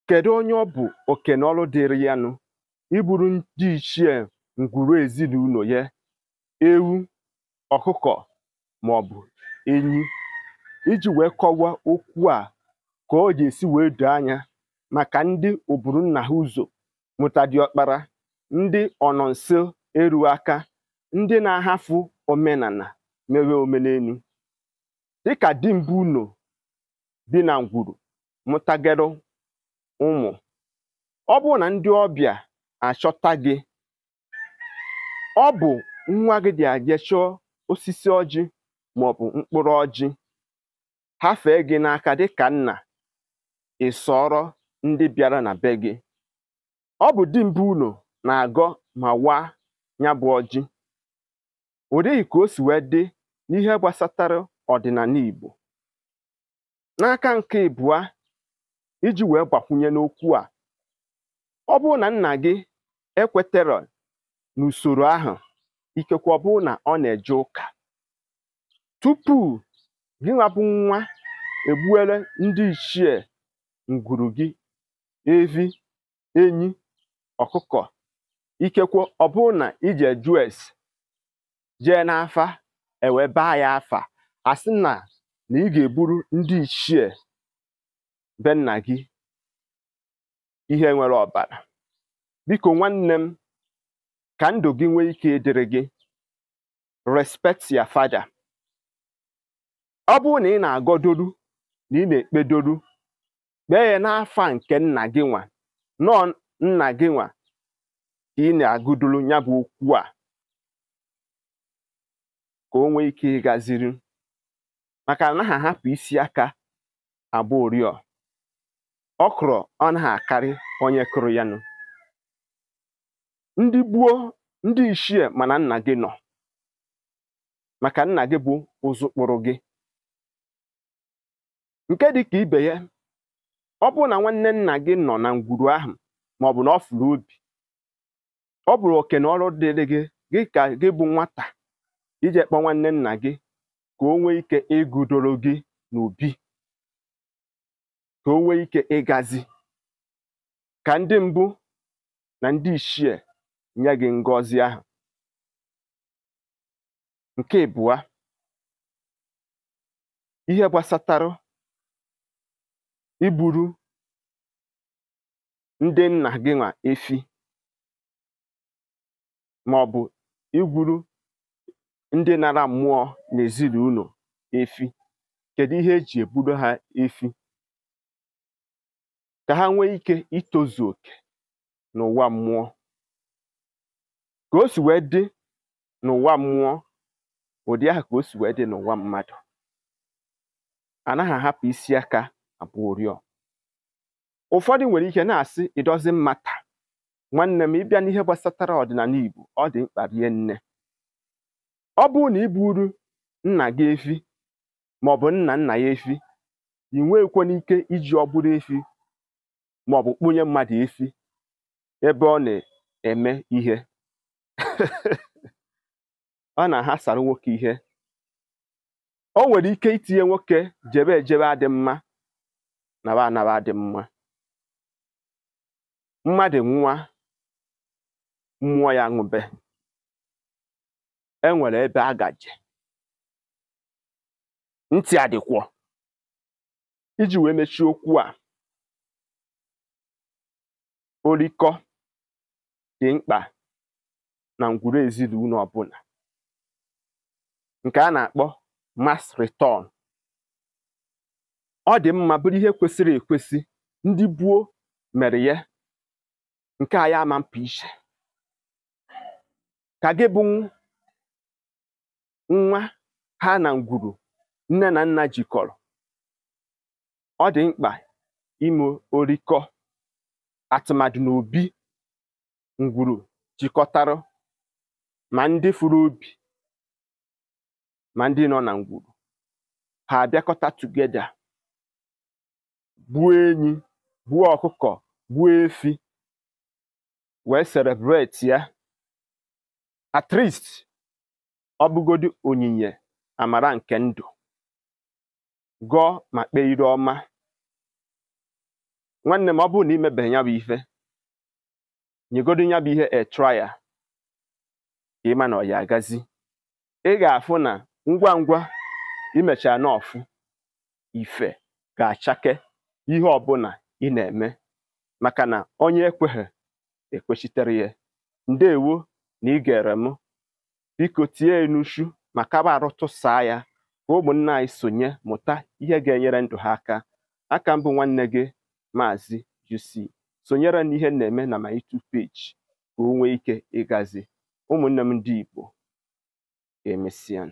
kedu onye ọ bụ oke na ọrụ dịrị ya nụ iburu ndị ichie ngwuru ezinụlọ ya ewu ọkụkọ ma ọ bụ enyi iji wee kọwaa okwu a ka ọ ga-esi wee doo anya maka ndị oburu nna ha ụzọ mụtadiọkpara ndị ọnọnso eru aka ndị na-ahafụ omenala mewe omenelu dịka di mbụ unu bi na ngwuru mụtagero ụmụ ọ bụrụ na ndị ọbịa achọta gị ọ bụ nwa gị dị aje chọọ osisi ọjị maọbụ mkpụrụ ọjị hafee gị n'aka dịka nna ịsọrọ ndị bịara na be gị ọ bụ di mbụ unu na-agọ ma waa ya bụ ọjị ọ dịghị ka o si wee dị n'ihe gbasatara ọdịnala Igbo n'aka nke ịbụa iji wee gbakwunye n'okwu a ọ bụrụ na nna gị ekwetara n'usoro ahụ ikekwe ọ bụrụ na ọ na-eje ụka tupu gị nwabụ nwa egbuele ndị ichie ngwuru gị evi enyi ọkụkọ ikekwe ọ bụrụ na ije jụọ ese jee n'afa ewee baa ya afa asị na ị ga-eburu ndị ichie be nna gị ihe nwere ọbara biko nwanne m ka ndụ gị nwee ike ịdịrị gị respect your father ọ bụrụ na ị na-agọdoru na ị na-ekpedoru kpee ya n'afa nke nna gị nwa nọọ nna gị nwa ka ị na-agụduru ya bụ okwu a ka o nwee ike ịgaziri maka na ha hapụ isi aka abụ oriọ ọkụrụ ọ naghị akarị onye kụrụ ya nụ ndị gbuo ndị ichie mana nna gị nọ maka nna gị bụ ụzụ kpụrụ gị nke dị ka ibe ya ọ bụrụ na nwanne nna gị nọ na ngwuru ahụ maọbụ na ọ fụrụ obi ọ bụrụ oke na ọrụ dịrị gị ka gị bụ nwata ije kpọ nwanne nna gị ka o nwee ike ịgụdoro gị n'obi ka o nwee ike ịgazi ka ndị mbụ na ndị ichie nye gị ngọzi ahụ nke ịbụa ihe gbasatara iburu ndị nna gị nwa efi ma ọ bụ igwuru ndị nara mmụọ n'ezinụlọ efi kedu ihe eji eburu ha efi ka ha nwee ike itozu oke n'ụwa mmụọ ka o si wee dị n'ụwa mmụọ ụdị ahụ ka o si wee dị n'ụwa mmadụ anaghị ahapụ isi aka abụ oriọ ụfọdụ nwere ike na-asị it doesn't matter nwanne m ịbịa n'ihe gbasatara ọdịnala Igbo ọ dị mkpa rie nne ọ bụrụ na iburu nna gị efi maọbụ nna nna ya efi ị nweekwana ike iji ọbụrụ efi maọbụ kpunye mmadụ efi ebe ọ na-eme ihe ọ na-ahasara nwoke ihe o nwere ike itinye nwoke jebe ejebe adị mma naba anaba adị mma mmadụ nwa mmụọ ya ṅụbe enwere ebe agaje ntị adịkwọ iji wee mechie okwu a orikọ dị mkpa na ngwuru ezinụlọ ọbụla nke a na-akpọ mass return ọ dị mma bụrụ ihe kwesịrị ekwesị ndị buo mere ya nke a ya ama mpa iche ka gị bụ nwa ha na ngwuru nne na nna jikọrọ ọ dị mkpa ime orikọ atụmadụ n'obi ngwuru jikọtara ma ndị furu obi ma ndị nọ na ngwuru ha abịakọta tugeda gbuo enyi gbuo ọkụkọ gbuo efi wee celebrate ya at least ọ bụgodu onyinye amara nke ndụ gọọ ma kpee ire ọma nwanne m ọ bụrụ na imebeghị ya bụ ife nyegodo ya bụ ihe a trial ka ịma na ọ ya agazi. Ị ga-afụ na ngwa ngwa imechara n'ọfụ ife ga-achake ihe ọbụla ị na-eme, maka na onye ekweghị ekwechitere ya. Ndewo na ị gere m, biko tie ya n'uchu ma kaba arụ tụsaa ya ka ụmụnna anyị sonye mụta ihe ga-enyere ndụ ha aka. Aka mbụ nwanne gị Maazị UC. Sonyere n'ihe na-eme na my YouTube page ka o nwee ike ịgazi. Ụmụnne m ndị Igbo, emesịa.